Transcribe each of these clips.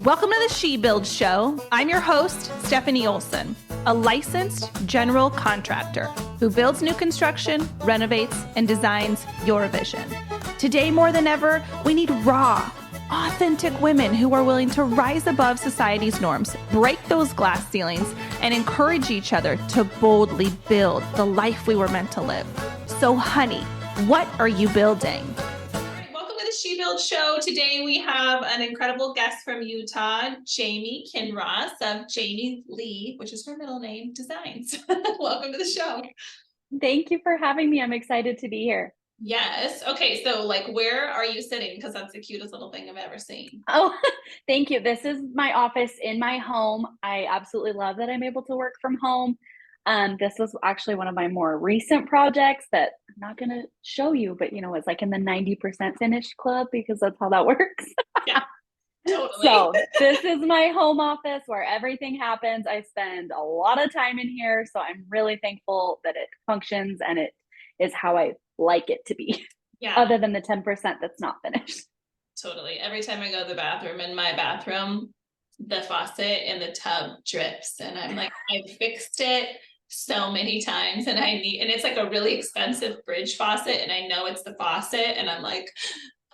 Welcome to the She Build Show. I'm your host, Stefanie Olson, a licensed general contractor who builds new construction, renovates, and designs your vision. Today, more than ever, we need raw, authentic women who are willing to rise above society's norms, break those glass ceilings, and encourage each other to boldly build the life we were meant to live. So, honey, what are you building? Welcome to the She Build Show. Today we have an incredible guest from Utah, Jamie Kinross of Jamie Lee, which is her middle name, Designs. Welcome to the show. Thank you for having me. I'm excited to be here. Yes. Okay. So where are you sitting? Because that's the cutest little thing I've ever seen. Oh, thank you. This is my office in my home. I absolutely love that I'm able to work from home. This was actually one of my more recent projects that I'm not going to show you, but it's like in the 90% finished club because that's how that works. Yeah, totally. So this is my home office where everything happens. I spend a lot of time in here. So I'm really thankful that it functions and it is how I like it to be. Yeah. Other than the 10% that's not finished. Totally. Every time I go to the bathroom, in my bathroom, the faucet in the tub drips. And I'm like, I've fixed it so many times and it's like a really expensive bridge faucet. And I know it's the faucet. And I'm like,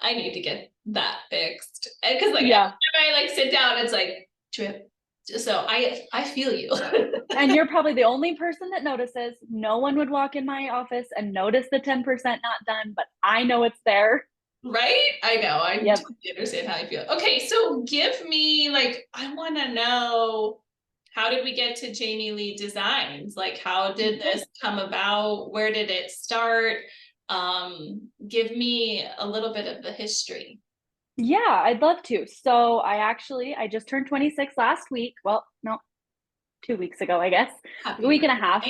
I need to get that fixed. Because every time I sit down, it's like drip. So I feel you. And you're probably the only person that notices. No one would walk in my office and notice the 10% not done, but I know it's there. Right? I know. I totally understand how you feel. Okay, so give me I want to know, how did we get to Jamie Lee Designs? How did this come about? Where did it start? Give me a little bit of the history. Yeah, I'd love to. So I just turned 26 last week. Well, no, 2 weeks ago, I guess. Happy a week and a half.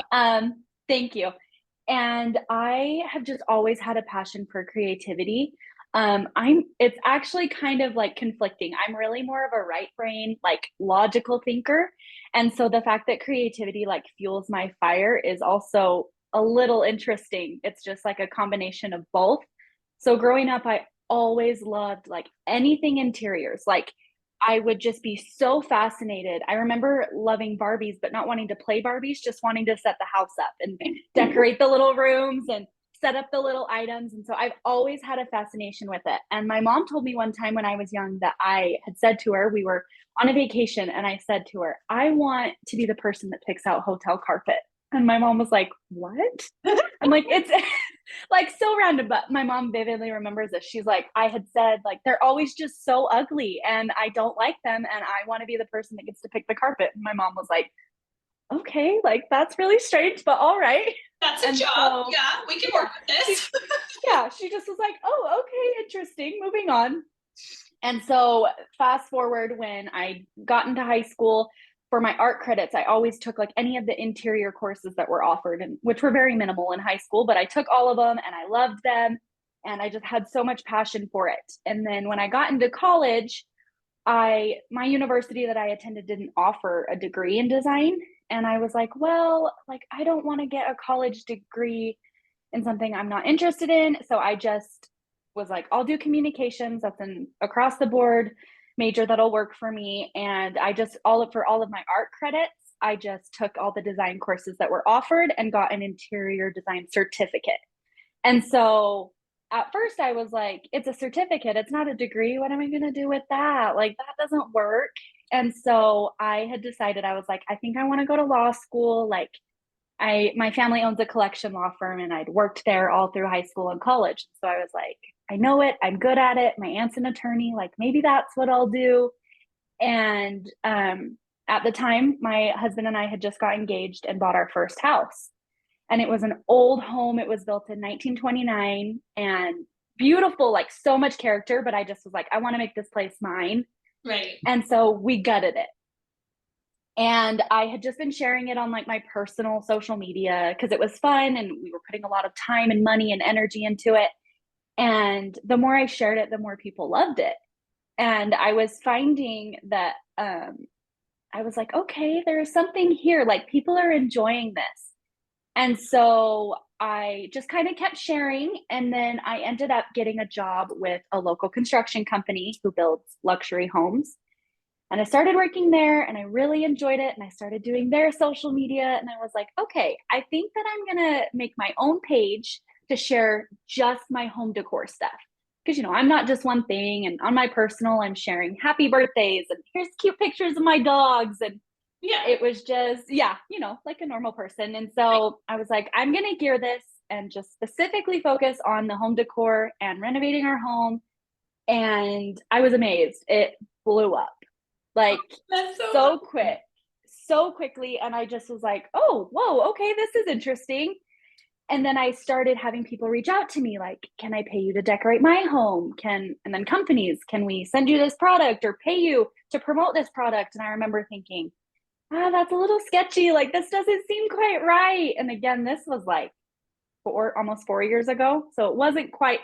Thank you. And I have just always had a passion for creativity. It's actually kind of conflicting. I'm really more of a right brain, logical thinker. And so the fact that creativity fuels my fire is also a little interesting. It's just a combination of both. So growing up, I always loved anything interiors. I would just be so fascinated. I remember loving Barbies, but not wanting to play Barbies, just wanting to set the house up and decorate the little rooms and set up the little items. And so I've always had a fascination with it. And my mom told me one time when I was young that I had said to her, we were on a vacation, and I said to her, I want to be the person that picks out hotel carpet. And my mom was like, what? I'm like, it's so random, but my mom vividly remembers this. She's like, I had said they're always just so ugly and I don't like them. And I want to be the person that gets to pick the carpet. And my mom was like, okay, that's really strange, but all right. That's a job. So, yeah, we can work with this. She just was like, oh, okay, interesting. Moving on. And so fast forward, when I got into high school, for my art credits, I always took any of the interior courses that were offered, and which were very minimal in high school, but I took all of them and I loved them. And I just had so much passion for it. And then when I got into college, my university that I attended didn't offer a degree in design. And I was like, well, I don't want to get a college degree in something I'm not interested in. So I just was like, I'll do communications. That's an across the board major that'll work for me. And I just for all of my art credits, I just took all the design courses that were offered and got an interior design certificate. And so at first I was like, it's a certificate, it's not a degree. What am I going to do with that? That doesn't work. And so I had decided, I was like, I think I want to go to law school. My family owns a collection law firm, and I'd worked there all through high school and college. So I was like, I know it, I'm good at it. My aunt's an attorney, maybe that's what I'll do. And at the time, my husband and I had just got engaged and bought our first house. And it was an old home. It was built in 1929 and beautiful, so much character. But I just was like, I want to make this place mine. Right. And so we gutted it. And I had just been sharing it on my personal social media because it was fun and we were putting a lot of time and money and energy into it. And the more I shared it, the more people loved it. And I was finding that I was like, okay, there is something here. People are enjoying this. And so I just kind of kept sharing. And then I ended up getting a job with a local construction company who builds luxury homes. And I started working there and I really enjoyed it. And I started doing their social media. And I was like, okay, I think that I'm going to make my own page to share just my home decor stuff. Because, you know, I'm not just one thing. And on my personal, I'm sharing happy birthdays and here's cute pictures of my dogs. And it was just, yeah, you know, like a normal person. And so I was like, I'm going to gear this and just specifically focus on the home decor and renovating our home. And I was amazed. It blew up like so quick, so quickly. And I just was like, oh, whoa, okay, this is interesting. And then I started having people reach out to me like, can I pay you to decorate my home? And then companies, can we send you this product or pay you to promote this product? And I remember thinking, that's a little sketchy. Like, this doesn't seem quite right. And again, this was like almost 4 years ago. So it wasn't quite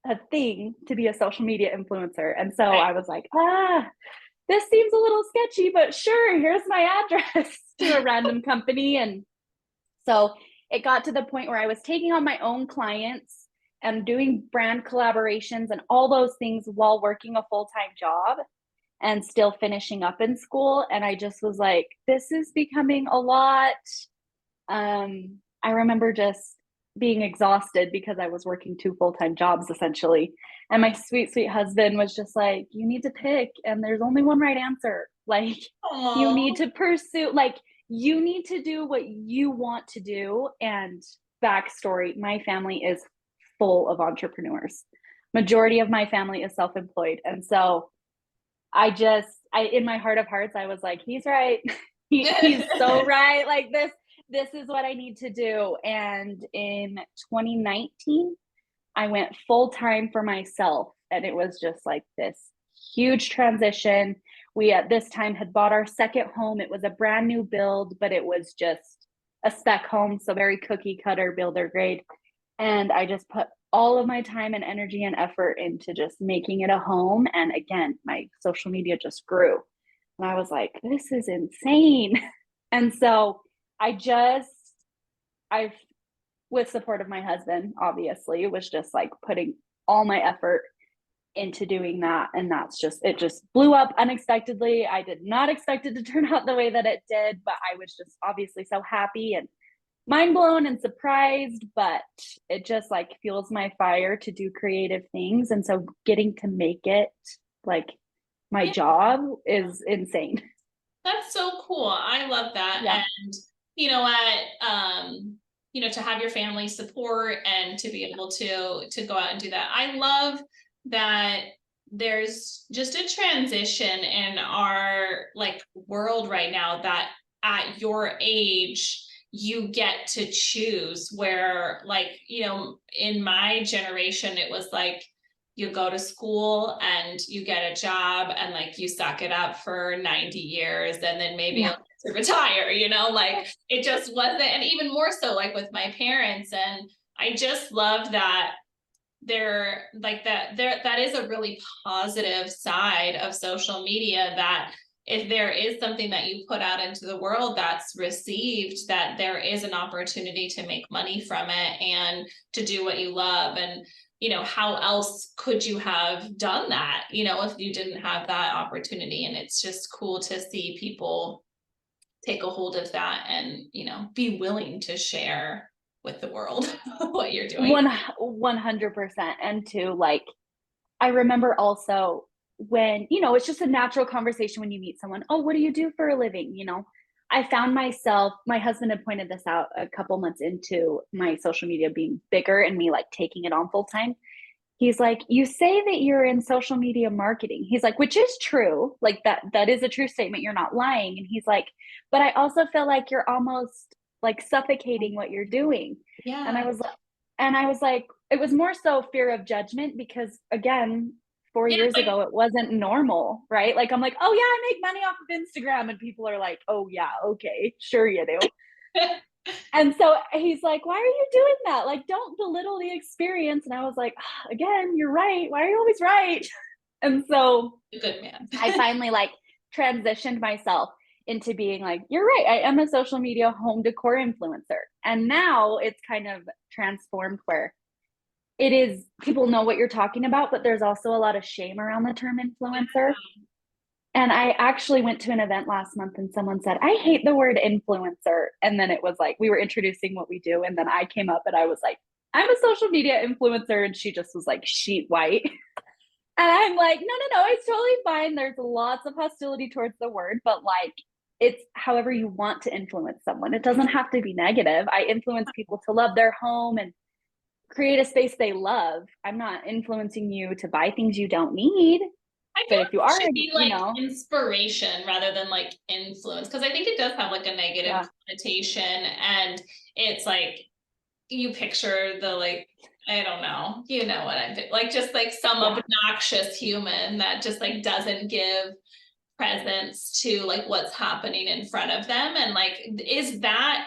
a thing to be a social media influencer. And so I was like, this seems a little sketchy, but sure, here's my address to a random company. And so it got to the point where I was taking on my own clients and doing brand collaborations and all those things while working a full-time job and still finishing up in school. And I just was like, this is becoming a lot. I remember just being exhausted because I was working 2 full-time jobs essentially. And my sweet, sweet husband was just like, you need to pick and there's only one right answer. Like, you need to pursue, like, you need to do what you want to do. And backstory, my family is full of entrepreneurs. Majority of my family is self-employed. And so in my heart of hearts, I was like, he's right. He's so right. Like this is what I need to do. And in 2019, I went full time for myself. And it was just like this huge transition. We at this time had bought our second home. It was a brand new build, but it was just a spec home. So very cookie cutter builder grade. And I just put all of my time and energy and effort into just making it a home. And again, my social media just grew. And I was like, this is insane. And so I've, with support of my husband, obviously, was just like putting all my effort into doing that. And it just blew up unexpectedly. I did not expect it to turn out the way that it did, but I was just obviously so happy and mind blown and surprised, but it just like fuels my fire to do creative things. And so getting to make it like my job is insane. That's so cool. I love that. Yeah. And you know what, to have your family support and to be able to go out and do that. I love that there's just a transition in our like world right now that at your age you get to choose, where like, in my generation it was like you go to school and you get a job and like you suck it up for 90 years and then maybe you'll get to retire, like it just wasn't. And even more so like with my parents. And I just love that that is a really positive side of social media, that if there is something that you put out into the world that's received, that there is an opportunity to make money from it and to do what you love. And how else could you have done that, if you didn't have that opportunity? And it's just cool to see people take a hold of that and, be willing to share with the world what you're doing. 100%. And to like, I remember also when, it's just a natural conversation when you meet someone. Oh, what do you do for a living? I found myself, my husband had pointed this out a couple months into my social media being bigger and me like taking it on full time. He's like, you say that you're in social media marketing. He's like, which is true. Like that is a true statement. You're not lying. And he's like, but I also feel like you're almost like suffocating what you're doing. Yeah. And I was like, it was more so fear of judgment because again, 4 years ago, it wasn't normal, right? Like, I'm like, oh yeah, I make money off of Instagram. And people are like, oh yeah, okay, sure you do. And so he's like, why are you doing that? Like, don't belittle the experience. And I was like, again, you're right. Why are you always right? And so good man. I finally like transitioned myself into being like, you're right. I am a social media home decor influencer. And now it's kind of transformed where it is, people know what you're talking about, but there's also a lot of shame around the term influencer. And I actually went to an event last month and someone said, I hate the word influencer. And then it was like, we were introducing what we do. And then I came up and I was like, I'm a social media influencer. And she just was like, sheet white. And I'm like, no, it's totally fine. There's lots of hostility towards the word, but like, it's however you want to influence someone. It doesn't have to be negative. I influence people to love their home and create a space they love. I'm not influencing you to buy things you don't need. I But feel if you like it are, should be like you know, inspiration rather than like influence, because I think it does have like a negative yeah. connotation, and it's like you picture the like, I don't know, you know what I'm like, just like some obnoxious human that just like doesn't give presence to like what's happening in front of them. And like, is that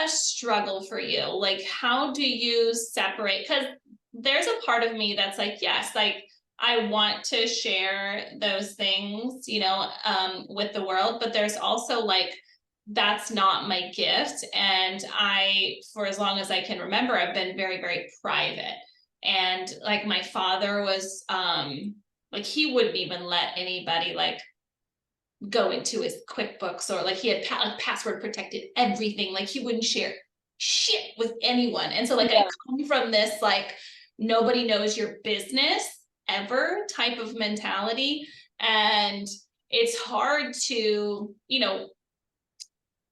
a struggle for you? Like, how do you separate? Because there's a part of me that's like, yes, like I want to share those things, you know, with the world, but there's also like, that's not my gift. And I, for as long as I can remember, I've been very, very private. And like my father was, like he wouldn't even let anybody like go into his QuickBooks, or like he had like password protected everything. Like he wouldn't share shit with anyone. And so like I come from this like nobody knows your business ever type of mentality. And it's hard to, you know,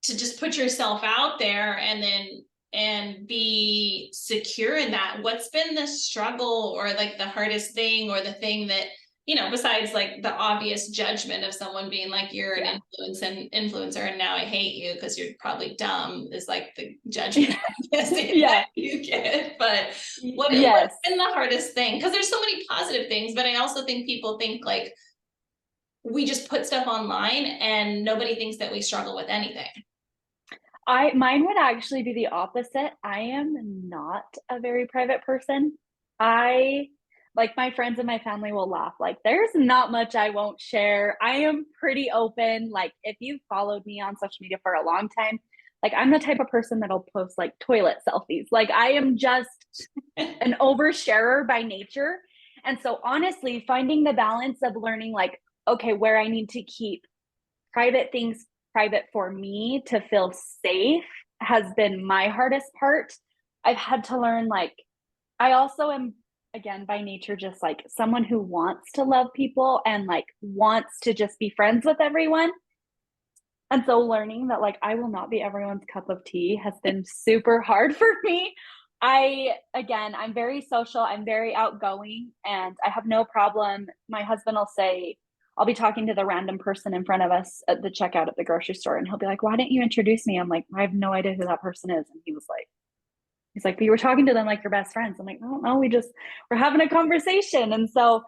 to just put yourself out there and then and be secure in that. What's been the struggle or like the hardest thing, or the thing that, you know, besides like the obvious judgment of someone being like, you're an influencer and now I hate you because you're probably dumb, is like the judgment that you get. But what's been the hardest thing? Because there's so many positive things, but I also think people think like we just put stuff online and nobody thinks that we struggle with anything. Mine would actually be the opposite. I am not a very private person. I like my friends and my family will laugh. Like there's not much I won't share. I am pretty open. Like if you've followed me on social media for a long time, like I'm the type of person that'll post like toilet selfies. Like I am just an oversharer by nature. And so honestly, finding the balance of learning like, okay, where I need to keep private things private for me to feel safe has been my hardest part. I've had to learn, like, I also am, again, by nature, just like someone who wants to love people and like wants to just be friends with everyone. And so learning that like I will not be everyone's cup of tea has been super hard for me. I'm very social, I'm very outgoing, and I have no problem. My husband will say, I'll be talking to the random person in front of us at the checkout at the grocery store, and he'll be like, why didn't you introduce me? I'm like, I have no idea who that person is. And he's like, but you were talking to them like your best friends. I'm like, I don't know. We're having a conversation. And so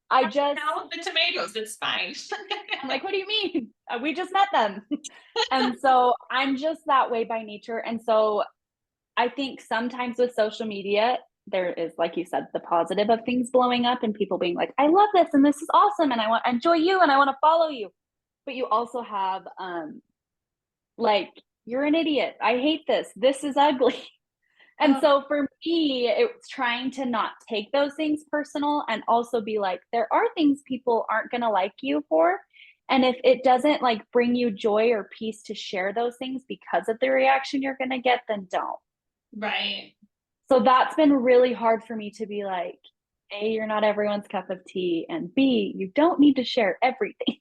I just now the tomatoes, it's fine. I'm like, what do you mean? We just met them. And so I'm just that way by nature. And so I think sometimes with social media, there is, like you said, the positive of things blowing up and people being like, I love this and this is awesome and I enjoy you and I want to follow you. But you also have like, you're an idiot. I hate this. This is ugly. And so for me, it's trying to not take those things personal and also be like, there are things people aren't going to like you for. And if it doesn't like bring you joy or peace to share those things because of the reaction you're going to get, then don't. Right. So that's been really hard for me to be like, A, you're not everyone's cup of tea, and B, you don't need to share everything.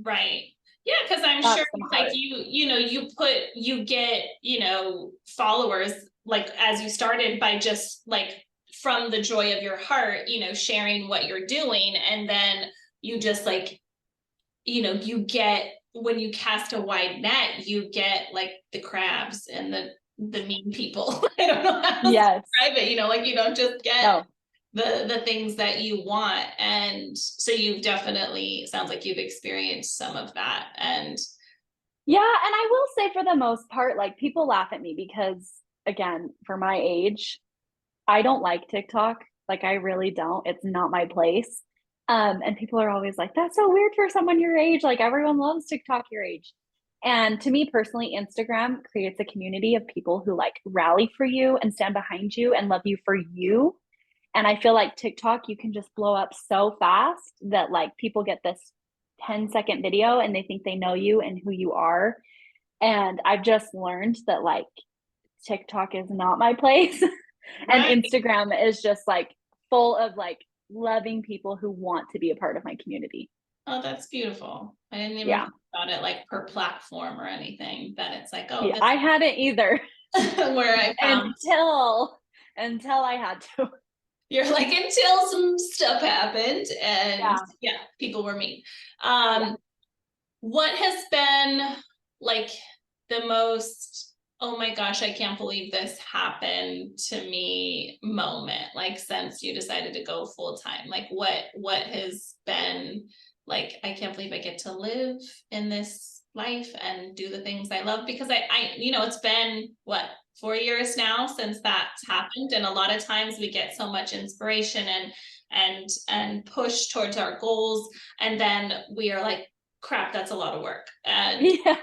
Right. Yeah, because I'm sure like you get, you know, followers like as you started by just like from the joy of your heart, you know, sharing what you're doing. And then you just like, you know, you get, when you cast a wide net, you get like the crabs and the mean people. I don't know how to describe it, you know, like you don't just get the things that you want. And so you've definitely, sounds like you've experienced some of that. And yeah, and I will say for the most part, like people laugh at me because again, for my age, I don't like TikTok. Like I really don't. It's not my place. And people are always like, that's so weird for someone your age. Like everyone loves TikTok your age. And to me personally, Instagram creates a community of people who like rally for you and stand behind you and love you for you. And I feel like TikTok, you can just blow up so fast that like people get this 10-second video and they think they know you and who you are. And I've just learned that like TikTok is not my place. And Right. Instagram is just like full of like loving people who want to be a part of my community. Oh, that's beautiful. I didn't even Yeah. think about it like per platform or anything, that it's like, oh, Yeah, this I hadn't either is where I found. until I had to. You're like, until some stuff happened and Yeah. people were mean. Yeah. What has been like the most, oh my gosh, I can't believe this happened to me moment, like since you decided to go full time? Like what has been like, I can't believe I get to live in this life and do the things I love? Because I it's been what, 4 years now since that's happened, and a lot of times we get so much inspiration and push towards our goals, and then we are like, crap, that's a lot of work, and Yeah.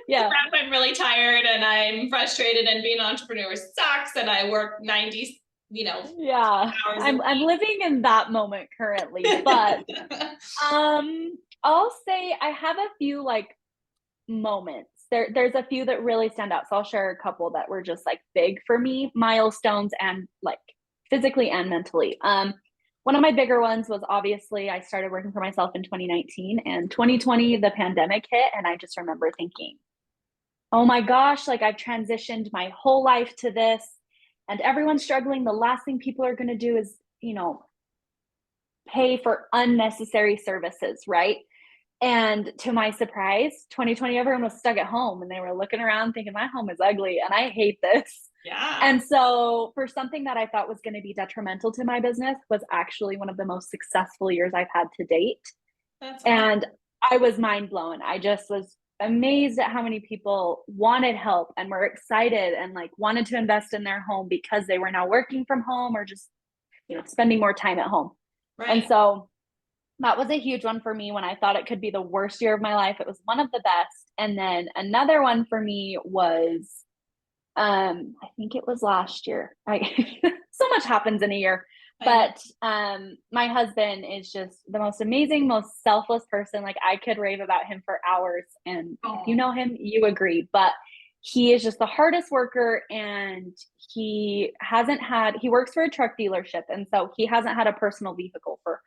Yeah. crap, I'm really tired and I'm frustrated, and being an entrepreneur sucks, and I work 90 Yeah. hours I'm living in that moment currently, but I'll say I have a few like moments. There's a few that really stand out. So I'll share a couple that were just like big for me, milestones, and like physically and mentally. One of my bigger ones was obviously I started working for myself in 2019, and 2020 the pandemic hit, and I just remember thinking, oh my gosh, like I've transitioned my whole life to this and everyone's struggling. The last thing people are going to do is, pay for unnecessary services, right? And to my surprise, 2020, everyone was stuck at home and they were looking around thinking, my home is ugly and I hate this. Yeah. And so, for something that I thought was going to be detrimental to my business, was actually one of the most successful years I've had to date. That's awesome. And I was mind blown. I just was amazed at how many people wanted help and were excited and like wanted to invest in their home because they were now working from home or just, spending more time at home. Right. And so that was a huge one for me. When I thought it could be the worst year of my life, it was one of the best. And then another one for me was, I think it was last year. So much happens in a year, but my husband is just the most amazing, most selfless person. Like I could rave about him for hours, and if you know him, you agree. But he is just the hardest worker, and he works for a truck dealership, and so he hasn't had a personal vehicle for,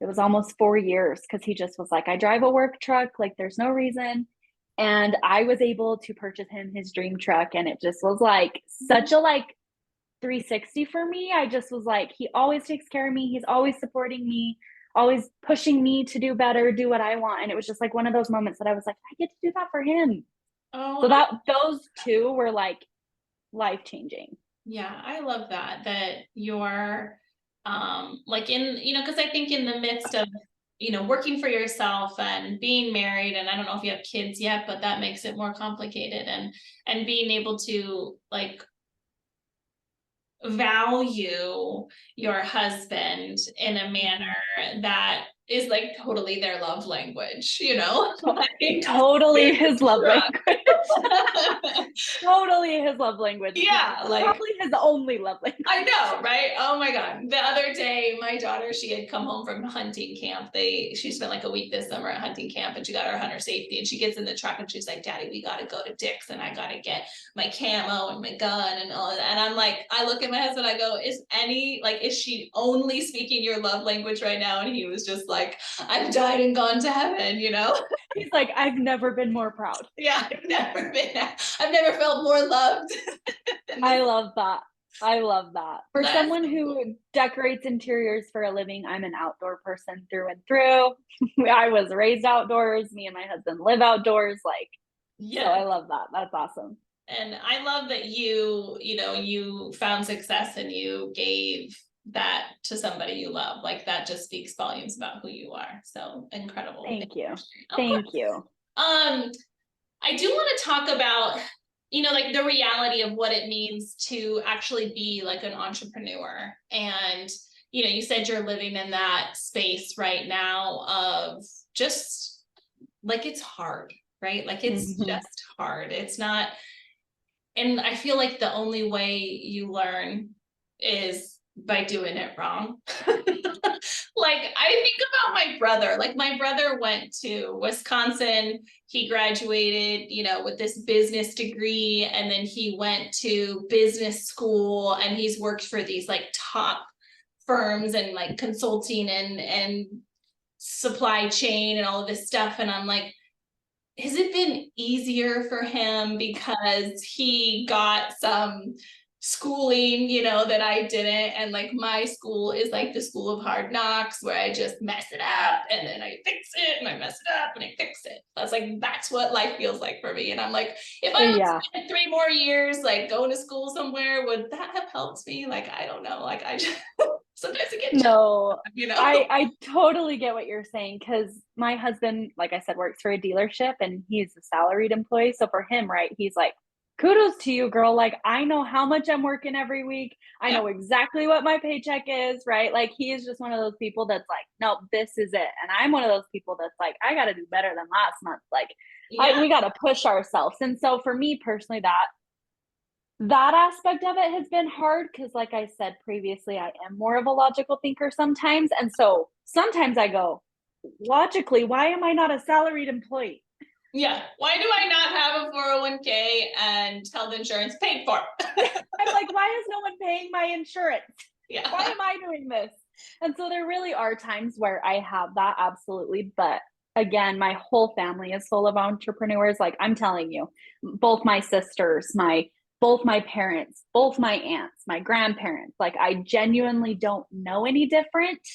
it was almost 4 years, because he just was like, I drive a work truck, like there's no reason. And I was able to purchase him his dream truck, and it just was like such a like 360 for me. I just was like, he always takes care of me. He's always supporting me, always pushing me to do better, do what I want. And it was just like one of those moments that I was like, I get to do that for him. Oh, So those two were like life-changing. yeah, I love that you're like in, because I think in the midst of, working for yourself and being married, and I don't know if you have kids yet, but that makes it more complicated, and being able to like value your husband in a manner that is like totally their love language, like, Totally his love language. Totally his love language. Yeah, like probably his only love language. I know, right? Oh my God. The other day, my daughter, she had come home from hunting camp. She spent like a week this summer at hunting camp, and she got her hunter safety, and she gets in the truck and she's like, Daddy, we got to go to Dick's, and I got to get my camo and my gun and all of that. And I'm like, I look at my husband, I go, is she only speaking your love language right now? And he was just like, I've died and gone to heaven, He's like, I've never been more proud. Yeah, I've never felt more loved. I love that. For That's someone so who cool. decorates interiors for a living, I'm an outdoor person through and through. I was raised outdoors. Me and my husband live outdoors. So I love that. That's awesome. And I love that you found success and you gave that to somebody you love. Like that just speaks volumes about who you are. So incredible. Thank you. Thank you. I do want to talk about, like the reality of what it means to actually be like an entrepreneur. And, you said you're living in that space right now of just like, it's hard, right? Like it's just hard. It's not, and I feel like the only way you learn is by doing it wrong. Like, I think about my brother. Like, my brother went to Wisconsin. He graduated, with this business degree, and then he went to business school, and he's worked for these like top firms and like consulting and supply chain and all of this stuff. And I'm like, has it been easier for him because he got some schooling, that I didn't? And like, my school is like the school of hard knocks, where I just mess it up and then I fix it, and I mess it up and I fix it. That's like, that's what life feels like for me. And I'm like, if I spent 3 more years like going to school somewhere, would that have helped me? Like, I don't know. Like, I just sometimes I get I totally get what you're saying, because my husband, like I said, works for a dealership and he's a salaried employee. So for him, right, he's like, kudos to you, girl. Like, I know how much I'm working every week. I know exactly what my paycheck is, right? Like, he is just one of those people that's like, no, this is it. And I'm one of those people that's like, I got to do better than last month. Like, we got to push ourselves. And so for me personally, that aspect of it has been hard, because like I said previously, I am more of a logical thinker sometimes. And so sometimes I go, logically, why am I not a salaried employee? Yeah. Why do I not have a 401k and health insurance paid for? I'm like, why is no one paying my insurance? Yeah. Why am I doing this? And so there really are times where I have that, absolutely. But again, my whole family is full of entrepreneurs. Like, I'm telling you, both my sisters, both my parents, both my aunts, my grandparents, like, I genuinely don't know any different.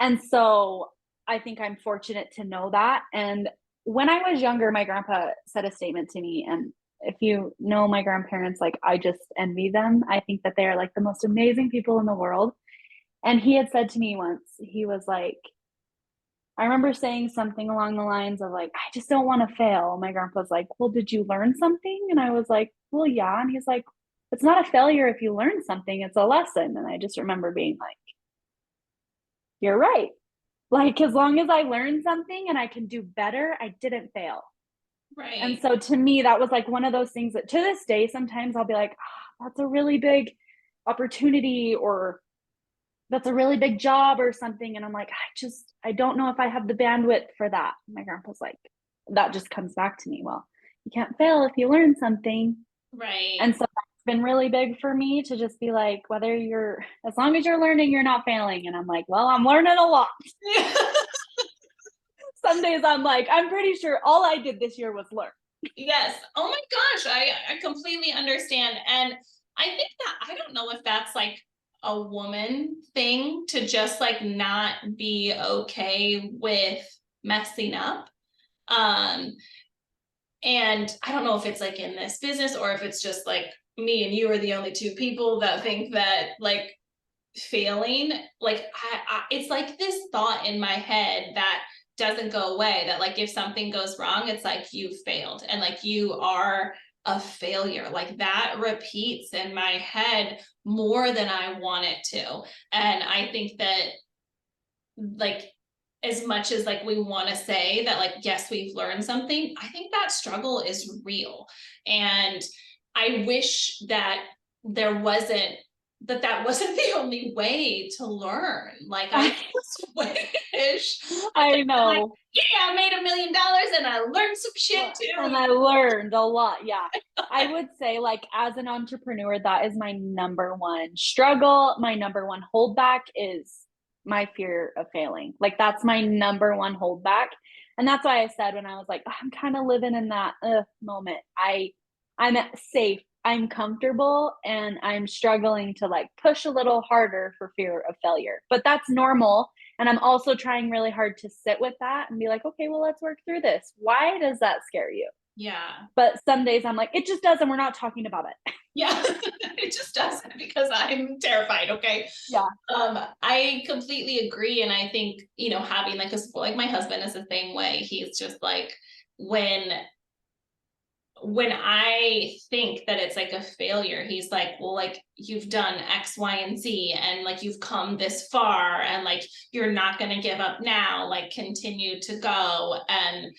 And so I think I'm fortunate to know that. And when I was younger, my grandpa said a statement to me, and if you know my grandparents, like, I just envy them. I think that they're like the most amazing people in the world. And he had said to me once, he was like, I remember saying something along the lines of like, I just don't want to fail. My grandpa's like, well, did you learn something? And I was like, well, yeah. And he's like, it's not a failure if you learn something, it's a lesson. And I just remember being like, you're right. Like, as long as I learned something and I can do better, I didn't fail. Right. And so to me, that was like one of those things that to this day, sometimes I'll be like, oh, that's a really big opportunity, or that's a really big job or something. And I'm like, I don't know if I have the bandwidth for that. And my grandpa's like, that just comes back to me. Well, you can't fail if you learn something. Right. And so it's been really big for me to just be like, as long as you're learning, you're not failing. And I'm like, well, I'm learning a lot. Some days I'm like, I'm pretty sure all I did this year was learn. Yes. Oh my gosh. I completely understand. And I think that, I don't know if that's like a woman thing, to just like not be okay with messing up. And I don't know if it's like in this business, or if it's just like me and you are the only 2 people that think that like failing, like it's like this thought in my head that doesn't go away, that like if something goes wrong, it's like you failed and like you are a failure. Like, that repeats in my head more than I want it to. And I think that, like, as much as like we want to say that like, yes, we've learned something, I think that struggle is real. And I wish that that wasn't the only way to learn. Like, I just wish I know. Like, yeah, I made $1 million and I learned some shit too. And I learned a lot. Yeah. I would say, like, as an entrepreneur, that is my number one struggle. My number one holdback is my fear of failing. Like, that's my number one holdback. And that's why I said, when I was like, I'm kind of living in that moment, I'm safe, I'm comfortable, and I'm struggling to like push a little harder for fear of failure. But that's normal. And I'm also trying really hard to sit with that and be like, okay, well, let's work through this. Why does that scare you? Yeah. But some days I'm like, it just doesn't. We're not talking about it. Yeah, it just doesn't, because I'm terrified. Okay. Yeah. I completely agree. And I think, having like like my husband is the same way. He's just like, when I think that it's like a failure, he's like, well, like, you've done X, Y, and Z, and like, you've come this far, and like, you're not going to give up now, like, continue to go. And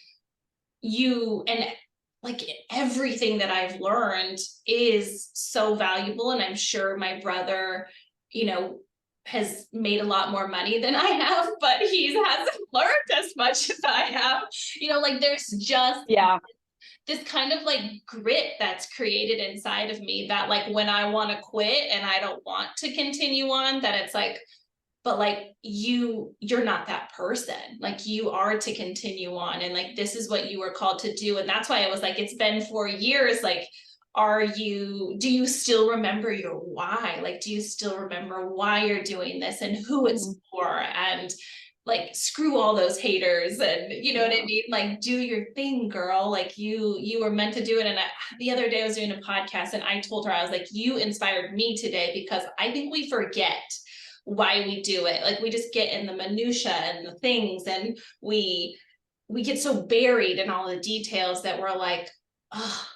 like, everything that I've learned is so valuable. And I'm sure my brother, has made a lot more money than I have, but he hasn't learned as much as I have. Like there's just this kind of like grit that's created inside of me that like when I want to quit and I don't want to continue on, that it's like, but like you're not that person. Like you are to continue on, and like this is what you were called to do. And that's why it was like, it's been 4 years. Like, do you still remember your why? Like, do you still remember why you're doing this and who it's for? And like, screw all those haters, and you know what I mean? Like, do your thing, girl. Like you were meant to do it. And the other day I was doing a podcast and I told her, I was like, you inspired me today, because I think we forget why we do it. Like we just get in the minutia and the things, and we get so buried in all the details that we're like, oh,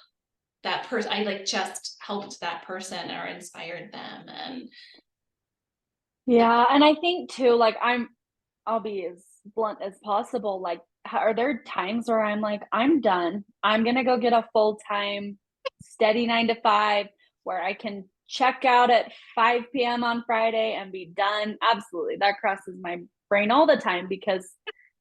that person, I like just helped that person or inspired them. And and I think too, like I'll be as blunt as possible. Like, are there times where I'm like, I'm done, I'm gonna go get a full-time steady 9 to 5 where I can check out at 5 p.m. on Friday and be done? Absolutely. That crosses my brain all the time, because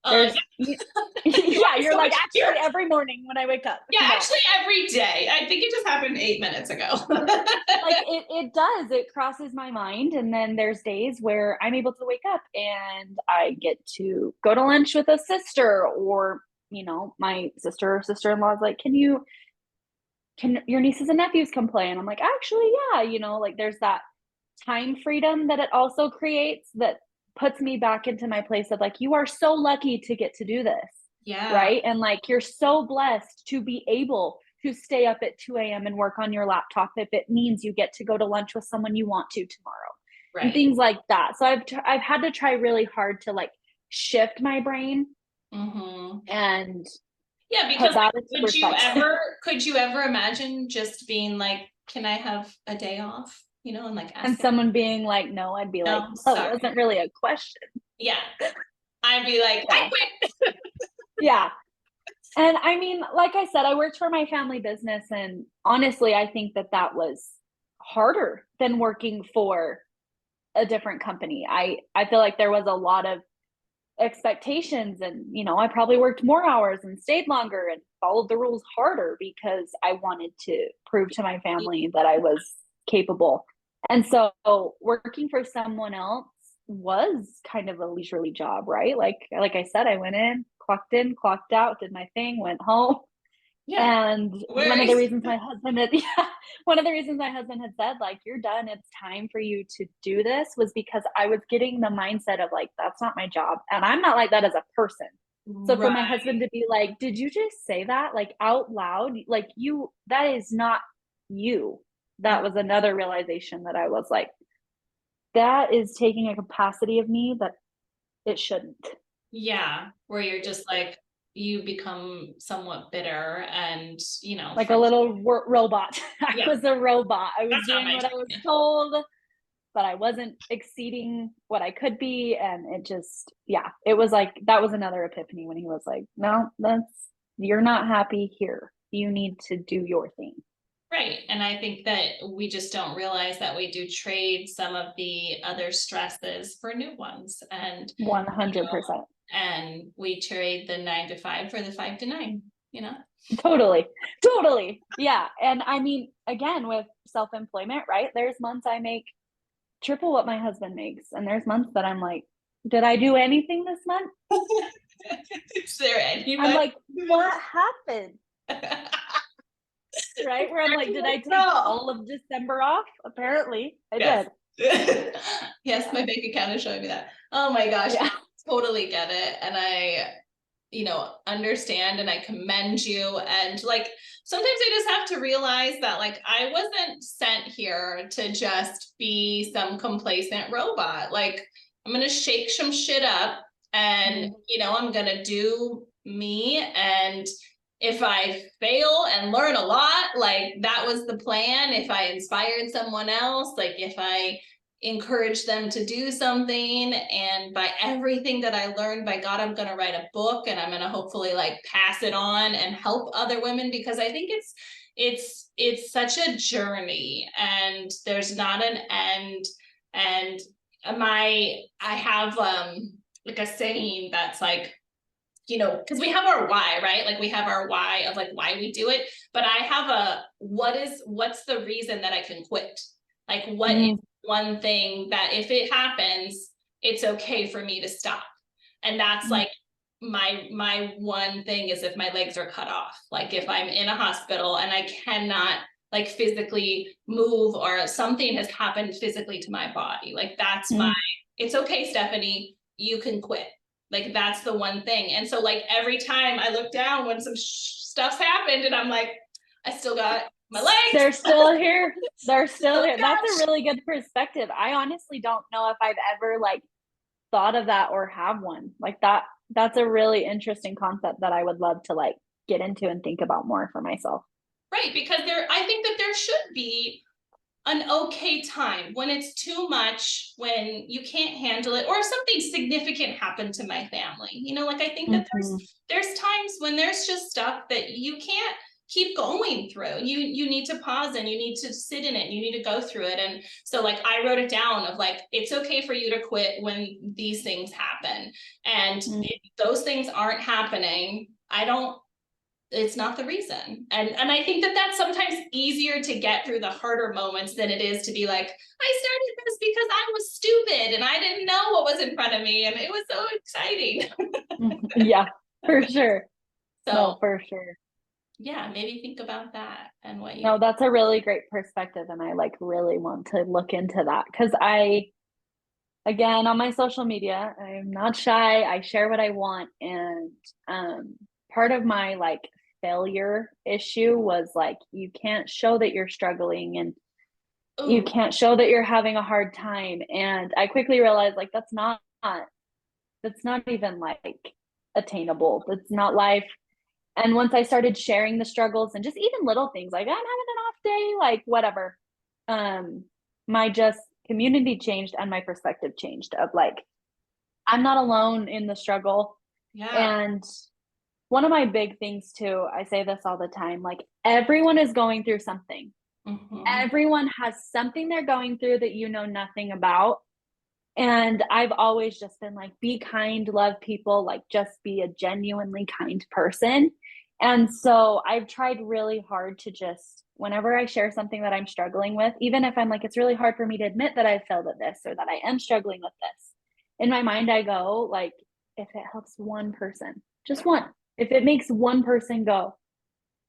there's you're like, actually every morning when I wake up. Actually every day. I think it just happened 8 minutes ago. Like it does. It crosses my mind. And then there's days where I'm able to wake up and I get to go to lunch with a sister, or my sister or sister-in-law is like, can your nieces and nephews come play? And I'm like, actually, yeah. Like there's that time freedom that it also creates that puts me back into my place of like, you are so lucky to get to do this. Yeah. Right. And like, you're so blessed to be able to stay up at 2 a.m. and work on your laptop if it means you get to go to lunch with someone you want to tomorrow. Right. And things like that. So I've had to try really hard to like shift my brain. And because like, could you ever imagine just being like, can I have a day off? And like, and someone being like, no, I'd be like, oh, it wasn't really a question. Yeah. I'd be like, I quit. Yeah. And I mean, like I said, I worked for my family business, and honestly, I think that was harder than working for a different company. I feel like there was a lot of expectations, and I probably worked more hours and stayed longer and followed the rules harder because I wanted to prove to my family that I was capable. And so working for someone else was kind of a leisurely job, right? Like I said, I went in, clocked out, did my thing, went home. Yeah. And one of the reasons my husband had said, like, you're done, it's time for you to do this, was because I was getting the mindset of like, that's not my job. And I'm not like that as a person. So for my husband to be like, did you just say that like out loud? Like that is not you. That was another realization that I was like, that is taking a capacity of me that it shouldn't. Yeah. Where you're just like, you become somewhat bitter and, like a little robot. I was a robot. I was doing what I was told, but I wasn't exceeding what I could be. And it just, it was like, that was another epiphany when he was like, no, you're not happy here. You need to do your thing. Right. And I think that we just don't realize that we do trade some of the other stresses for new ones. And 100%. And we trade the 9 to 5 for the 5 to 9, Totally. Yeah. And I mean, again, with self-employment, right? There's months I make triple what my husband makes. And there's months that I'm like, did I do anything this month? Is there anybody? I'm like, what happened? Right? Where I'm like, did I take all of December off? Apparently I did. Yes, my bank account is showing me that. Oh my gosh. Yeah. I totally get it. And I, understand, and I commend you. And like, sometimes I just have to realize that like, I wasn't sent here to just be some complacent robot. Like, I'm going to shake some shit up and, I'm going to do me. And if I fail and learn a lot, like that was the plan. If I inspired someone else, like if I encourage them to do something, and by everything that I learned, by God, I'm going to write a book, and I'm going to hopefully like pass it on and help other women, because I think it's such a journey, and there's not an end. And I have like a saying that's like, you know, because we have our why, right? Like we have our why of like why we do it. But I have a what's the reason that I can quit? Like what is one thing that if it happens, it's okay for me to stop. And that's like my one thing is if my legs are cut off, like if I'm in a hospital and I cannot like physically move or something has happened physically to my body, like that's my, it's okay, Stefanie, you can quit. Like that's the one thing. And so like every time I look down when some stuff's happened and I'm like, I still got my legs. They're still here. They're still here. That's a really good perspective. I honestly don't know if I've ever like thought of that or have one like that. That's a really interesting concept that I would love to like get into and think about more for myself. Right, because I think that there should be an okay time when it's too much, when you can't handle it, or something significant happened to my family. You know, like I think that there's times when there's just stuff that you can't keep going through. You need to pause and you need to sit in it. You need to go through it. And so like I wrote it down of like, it's okay for you to quit when these things happen. And if those things aren't happening, it's not the reason. And I think that that's sometimes easier to get through the harder moments than it is to be like, I started this because I was stupid and I didn't know what was in front of me and it was so exciting. Yeah, for sure. So no, for sure. Yeah, maybe think about that and what you No, that's a really great perspective. And I like really want to look into that because again, on my social media, I'm not shy. I share what I want. And part of my like failure issue was like, you can't show that you're struggling and you can't show that you're having a hard time. And I quickly realized like, that's not even like attainable. That's not life. And once I started sharing the struggles and just even little things like I'm having an off day, like whatever, my just community changed and my perspective changed of like, I'm not alone in the struggle. Yeah. And one of my big things too, I say this all the time, like everyone is going through something. Everyone has something they're going through that you know nothing about. And I've always just been like, be kind, love people, like just be a genuinely kind person. And so I've tried really hard to just, whenever I share something that I'm struggling with, even if I'm like, it's really hard for me to admit that I failed at this or that I am struggling with this. In my mind, I go like, if it helps one person, just one, if it makes one person go,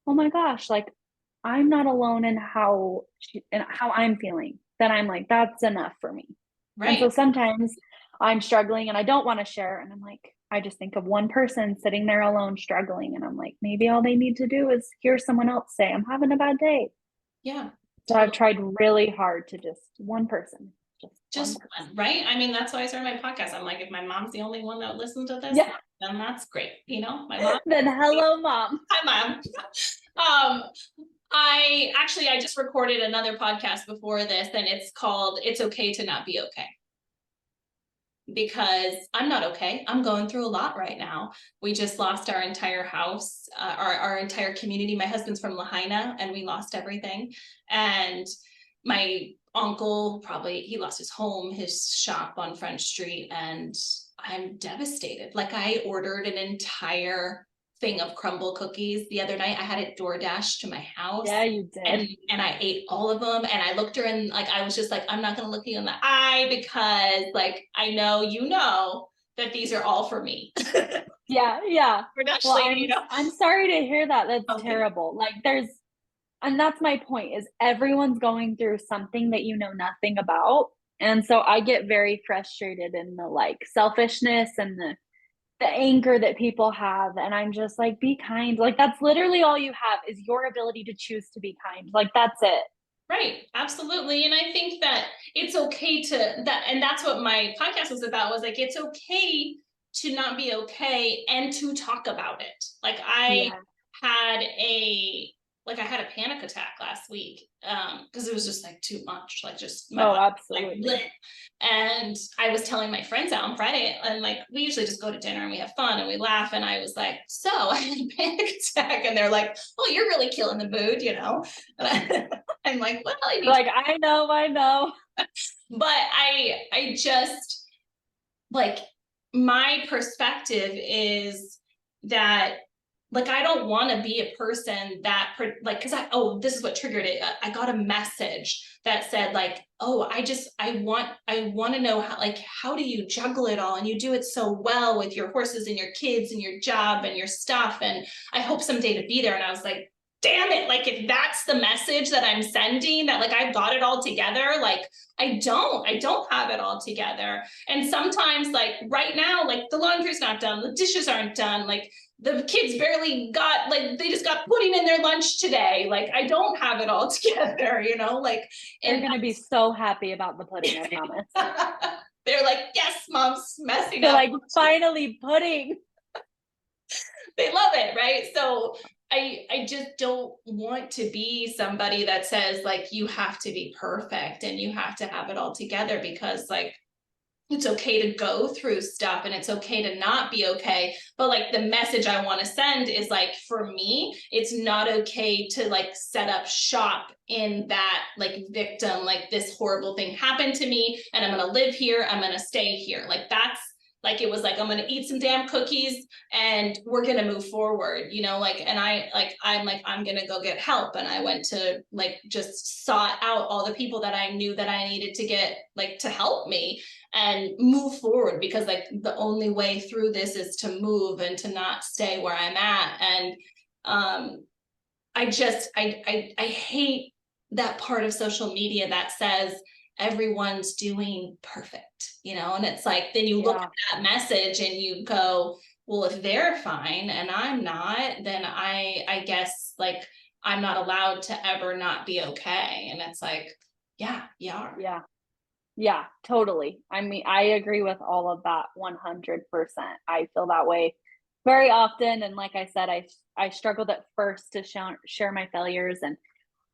oh my gosh, like I'm not alone in how I'm feeling, then I'm like, that's enough for me. Right. And so sometimes I'm struggling and I don't want to share. And I'm like, I just think of one person sitting there alone struggling. And I'm like, maybe all they need to do is hear someone else say, I'm having a bad day. Yeah. So I've tried really hard to just one person. Just one, right? I mean, that's why I started my podcast. I'm like, if my mom's the only one that listened to this, then that's great. You know, my mom. Then hello, Mom. Hi, Mom. I just recorded another podcast before this, and it's called It's Okay to Not Be Okay. Because I'm not okay. I'm going through a lot right now. We just lost our entire house, our entire community. My husband's from Lahaina and we lost everything. And my uncle, he lost his home, his shop on Front Street, and I'm devastated. Like I ordered an entire thing of crumble cookies the other night. I had it DoorDash to my house. Yeah, you did. And I ate all of them. And I looked her and like, I was just like, I'm not going to look you in the eye because like, I know, you know, that these are all for me. Yeah. Well, I'm sorry to hear that. That's terrible. Like and that's my point is everyone's going through something that you know nothing about. And so I get very frustrated in the like selfishness and the anger that people have. And I'm just like, be kind. Like that's literally all you have is your ability to choose to be kind. Like that's it. Right. Absolutely. And I think that it's okay and that's what my podcast was about, was like, it's okay to not be okay and to talk about it. Like I had like I had a panic attack last week because it was just like too much, like just my Oh, body, absolutely. like, bleh. And I was telling my friends out on Friday, and like we usually just go to dinner and we have fun and we laugh, and I was like, so I had a panic attack, and they're like, oh, you're really killing the mood, you know. And I'm like, well, I need Like, I know. but I just like, my perspective is that like I don't want to be a person that like, because this is what triggered it. I got a message that said like, oh, I want to know how do you juggle it all, and you do it so well with your horses and your kids and your job and your stuff, and I hope someday to be there. And I was like, damn it, like if that's the message that I'm sending, that like I've got it all together, like I don't have it all together. And sometimes like right now, like the laundry's not done, the dishes aren't done, like the kids barely got, like they just got pudding in their lunch today, like I don't have it all together, you know, like. They're gonna be so happy about the pudding, I promise. They're like, yes, mom's messing They're up. like, finally pudding. They love it, right? So I just don't want to be somebody that says like you have to be perfect and you have to have it all together, because like it's okay to go through stuff and it's okay to not be okay. But like the message I want to send is like, for me, it's not okay to like set up shop in that like victim, like this horrible thing happened to me and I'm gonna live here, I'm gonna stay here. Like that's like, it was like, I'm gonna eat some damn cookies and we're gonna move forward, you know, like, and I'm gonna go get help. And I went to like just sought out all the people that I knew that I needed to get like to help me and move forward, because like the only way through this is to move and to not stay where I'm at. And I hate that part of social media that says everyone's doing perfect, you know. And it's like, then you look at that message and you go, well, if they're fine and I'm not, then I guess like I'm not allowed to ever not be okay. And it's like, yeah, you are. Yeah, totally. I mean, I agree with all of that 100%. I feel that way very often. And like I said, I struggled at first to share my failures. And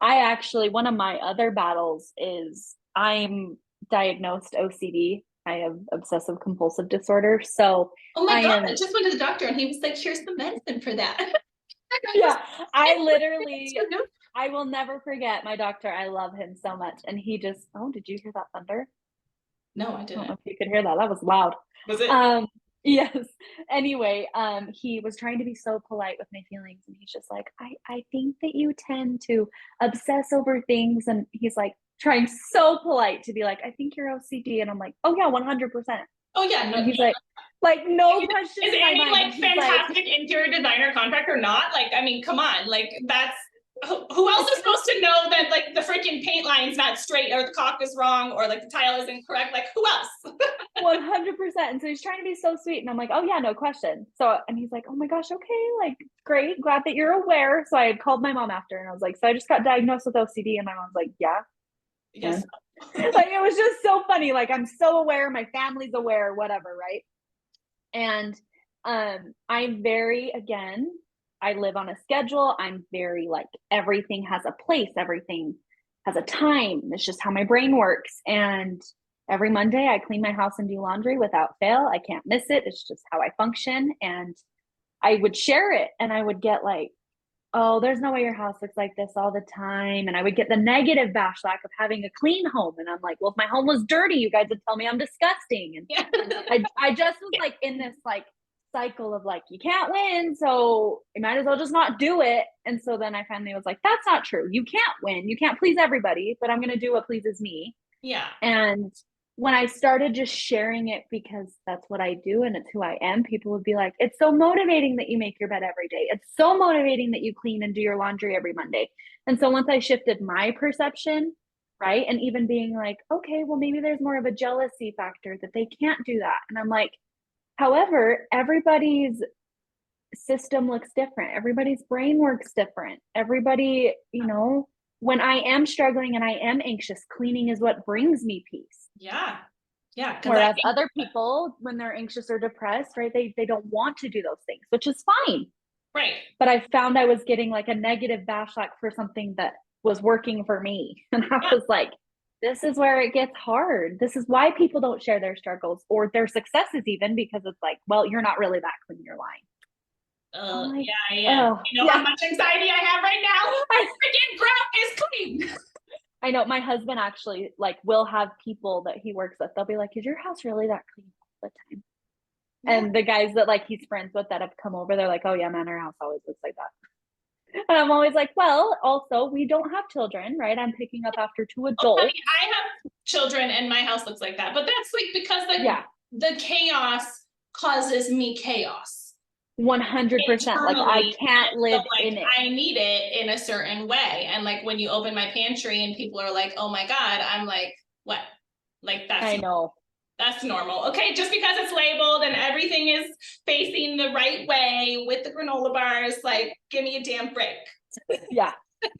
I actually, one of my other battles is I'm diagnosed OCD. I have obsessive compulsive disorder. So oh my God, I just went to the doctor and he was like, here's the medicine for that. Yeah, I literally, I will never forget my doctor. I love him so much. And he just, oh, did you hear that thunder? No, I I don't didn't. know if you could hear that. That was loud. Was it? Yes. Anyway, he was trying to be so polite with my feelings, and he's just like, I think that you tend to obsess over things. And he's like trying so polite to be like, I think you're OCD. And I'm like, oh yeah, 100%. Oh yeah, no. And he's like no question Is in my Amy mind. like fantastic interior designer contractor? Not like, I mean, come on, like that's who else is supposed to know that like the freaking paint line's not straight or the caulk is wrong or like the tile is incorrect? Like who else? 100%. And so he's trying to be so sweet, and I'm like, oh yeah, no question. So, and he's like, oh my gosh, okay, like great, glad that you're aware. So I had called my mom after, and I was like, so I just got diagnosed with OCD, and my mom's like, yeah. Yes. Like it was just so funny. Like I'm so aware, my family's aware, whatever, right? And I'm very, again, I live on a schedule. I'm very like, everything has a place, everything has a time. It's just how my brain works. And every Monday I clean my house and do laundry without fail. I can't miss it. It's just how I function. And I would share it, and I would get like, oh, there's no way your house looks like this all the time. And I would get the negative backlash of having a clean home. And I'm like, well, if my home was dirty, you guys would tell me I'm disgusting. And Yeah. I just was like in this like cycle of like, you can't win, so you might as well just not do it. And so then I finally was like, that's not true. You can't win. You can't please everybody, but I'm going to do what pleases me. Yeah. And when I started just sharing it because that's what I do and it's who I am, people would be like, it's so motivating that you make your bed every day. It's so motivating that you clean and do your laundry every Monday. And so once I shifted my perception, right, and even being like, okay, well, maybe there's more of a jealousy factor that they can't do that. And I'm like, however, everybody's system looks different. Everybody's brain works different. Everybody, you know, when I am struggling and I am anxious, cleaning is what brings me peace. Yeah. Yeah. Whereas other people, when they're anxious or depressed, right, they don't want to do those things, which is fine. Right. But I found I was getting like a negative backlash for something that was working for me. And I was like, this is where it gets hard. This is why people don't share their struggles or their successes even, because it's like, well, you're not really that clean, you're lying. Like, yeah. Oh, You know how much anxiety I have right now? My freaking grout is clean. I know my husband actually like will have people that he works with. They'll be like, is your house really that clean all the time? Yeah. And the guys that like he's friends with that have come over, they're like, oh yeah, man, our house always looks like that. And I'm always like, well, also we don't have children, right? I'm picking up after 2 adults. I have children and my house looks like that, but that's like because the chaos causes me chaos. 100%. Like I can't live in it. I need it in a certain way. And like when you open my pantry and people are like, oh my God, I'm like, what? Like I know. That's normal. Okay, just because it's labeled and everything is facing the right way with the granola bars, like give me a damn break. Yeah.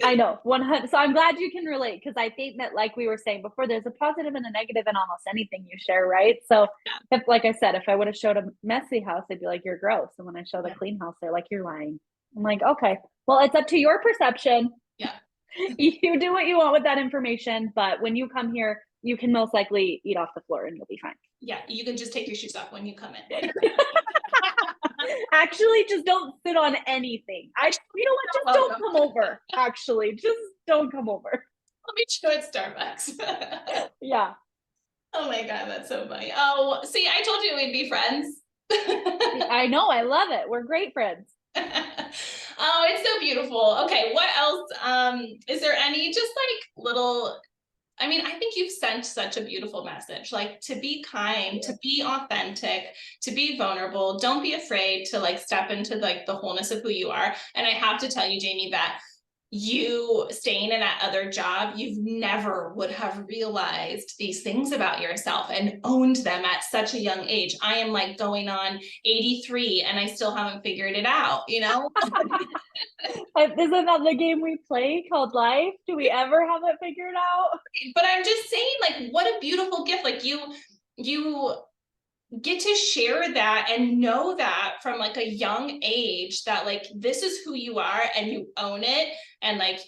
I know 100. So I'm glad you can relate, because I think that, like we were saying before, there's a positive and a negative in almost anything you share, right? So if, like I said, if I would have showed a messy house, they'd be like, you're gross. And when I show the clean house, they're like, you're lying. I'm like, okay, well, it's up to your perception. Yeah. You do what you want with that information. But when you come here, you can most likely eat off the floor and you'll be fine. Yeah, you can just take your shoes off when you come in. Actually, just don't sit on anything. You know what? Just don't come over. Actually, just don't come over. Let me show at Starbucks. Yeah. Oh my God, that's so funny. Oh, see, I told you we'd be friends. I know. I love it. We're great friends. Oh, it's so beautiful. Okay, what else? Is there any just like little, I mean, I think you've sent such a beautiful message, like to be kind, to be authentic, to be vulnerable. Don't be afraid to like step into like the wholeness of who you are. And I have to tell you, Jamie, that you staying in that other job, you've never would have realized these things about yourself and owned them at such a young age. I am like going on 83 and I still haven't figured it out, you know? Isn't that the game we play called life? Do we ever have it figured out? But I'm just saying, like, what a beautiful gift. Like you get to share that and know that from like a young age that like this is who you are and you own it, and like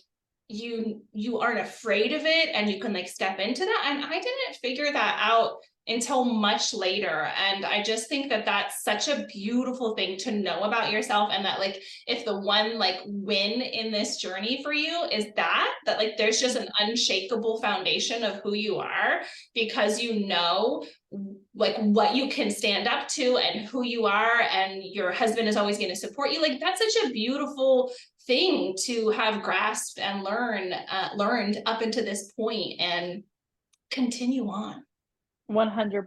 you aren't afraid of it and you can like step into that. And I didn't figure that out until much later, and I just think that that's such a beautiful thing to know about yourself. And that like if the one like win in this journey for you is that like there's just an unshakable foundation of who you are, because you know like what you can stand up to and who you are, and your husband is always going to support you. Like that's such a beautiful thing to have grasped and learned up into this point and continue on. 100%.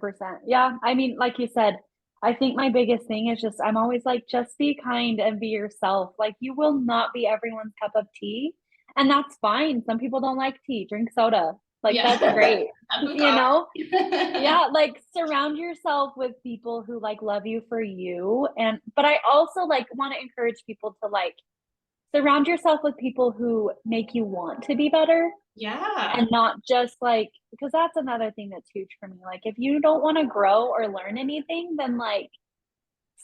Yeah. I mean, like you said, I think my biggest thing is just, I'm always like, just be kind and be yourself. Like you will not be everyone's cup of tea, and that's fine. Some people don't like tea, drink soda. Like that's great. You know? Yeah. Like surround yourself with people who like love you for you. But I also like want to encourage people to like surround yourself with people who make you want to be better. Yeah. And not just like, because that's another thing that's huge for me. Like if you don't want to grow or learn anything, then like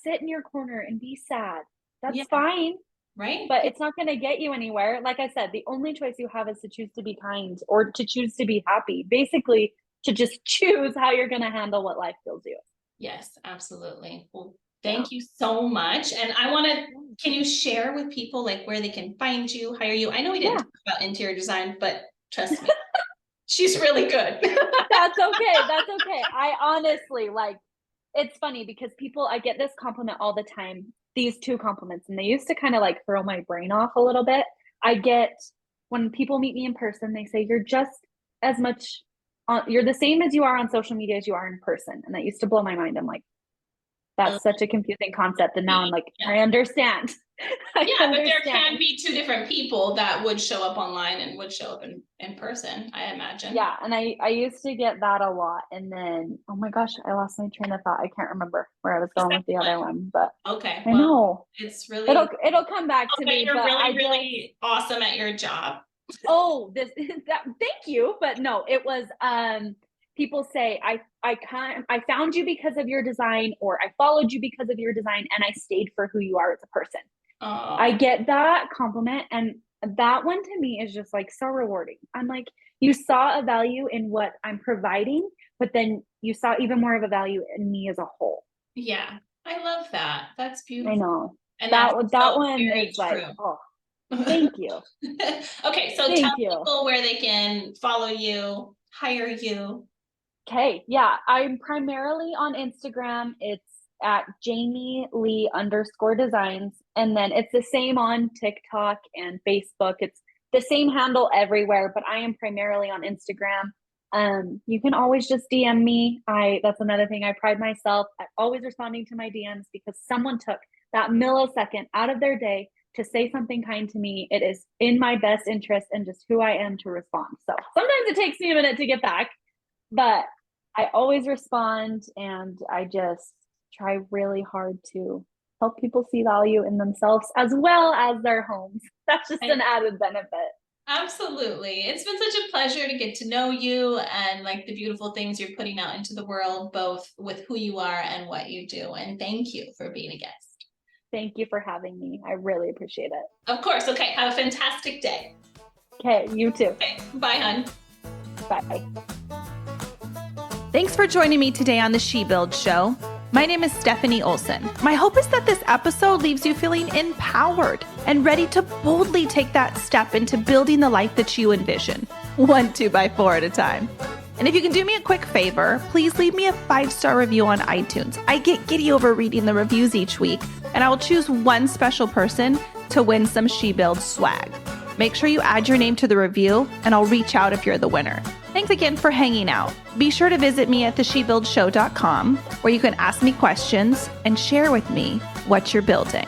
sit in your corner and be sad. That's fine. Right. But it's not going to get you anywhere. Like I said, the only choice you have is to choose to be kind or to choose to be happy. Basically, to just choose how you're going to handle what life feels you. Yes, absolutely. Well, thank you so much. And I want to, can you share with people like where they can find you, hire you? I know we didn't talk about interior design, but trust me, she's really good. That's okay. That's okay. I honestly like, it's funny because I get this compliment all the time, these 2 compliments, and they used to kind of like throw my brain off a little bit. I get when people meet me in person, they say, you're just as much, you're the same as you are on social media as you are in person. And that used to blow my mind. I'm like, that's such a confusing concept. And now I'm like, I understand. But there can be 2 different people that would show up online and would show up in person, I imagine. Yeah. And I used to get that a lot. And then, oh my gosh, I lost my train of thought. I can't remember where I was going with the other one, but okay. I know. It's really, it'll come back to me. You're but really awesome at your job. Oh, thank you. But no, it was, people say, I found you because of your design, or I followed you because of your design, and I stayed for who you are as a person. I get that compliment, and that one to me is just like so rewarding. I'm like, you saw a value in what I'm providing, but then you saw even more of a value in me as a whole. Yeah, I love that. That's beautiful. I know. And that that's that so one very is like, true. oh, thank you. Okay, so Thank tell you. people where they can follow you, hire you. Okay, yeah, I'm primarily on Instagram. It's at Jamie Lee _designs. And then it's the same on TikTok and Facebook. It's the same handle everywhere, but I am primarily on Instagram. You can always just DM me. That's another thing. I pride myself at always responding to my DMs because someone took that millisecond out of their day to say something kind to me. It is in my best interest and just who I am to respond. So sometimes it takes me a minute to get back, but I always respond, and I just try really hard to help people see value in themselves as well as their homes. That's just an added benefit. Absolutely. It's been such a pleasure to get to know you and like the beautiful things you're putting out into the world, both with who you are and what you do. And thank you for being a guest. Thank you for having me. I really appreciate it. Of course. Okay. Have a fantastic day. Okay. You too. Okay. Bye, hon. Bye. Thanks for joining me today on the She Build Show. My name is Stefanie Olson. My hope is that this episode leaves you feeling empowered and ready to boldly take that step into building the life that you envision, 1 2x4 at a time. And if you can do me a quick favor, please leave me a 5-star review on iTunes. I get giddy over reading the reviews each week, and I will choose one special person to win some She Build swag. Make sure you add your name to the review, and I'll reach out if you're the winner. Thanks again for hanging out. Be sure to visit me at theshebuildshow.com, where you can ask me questions and share with me what you're building.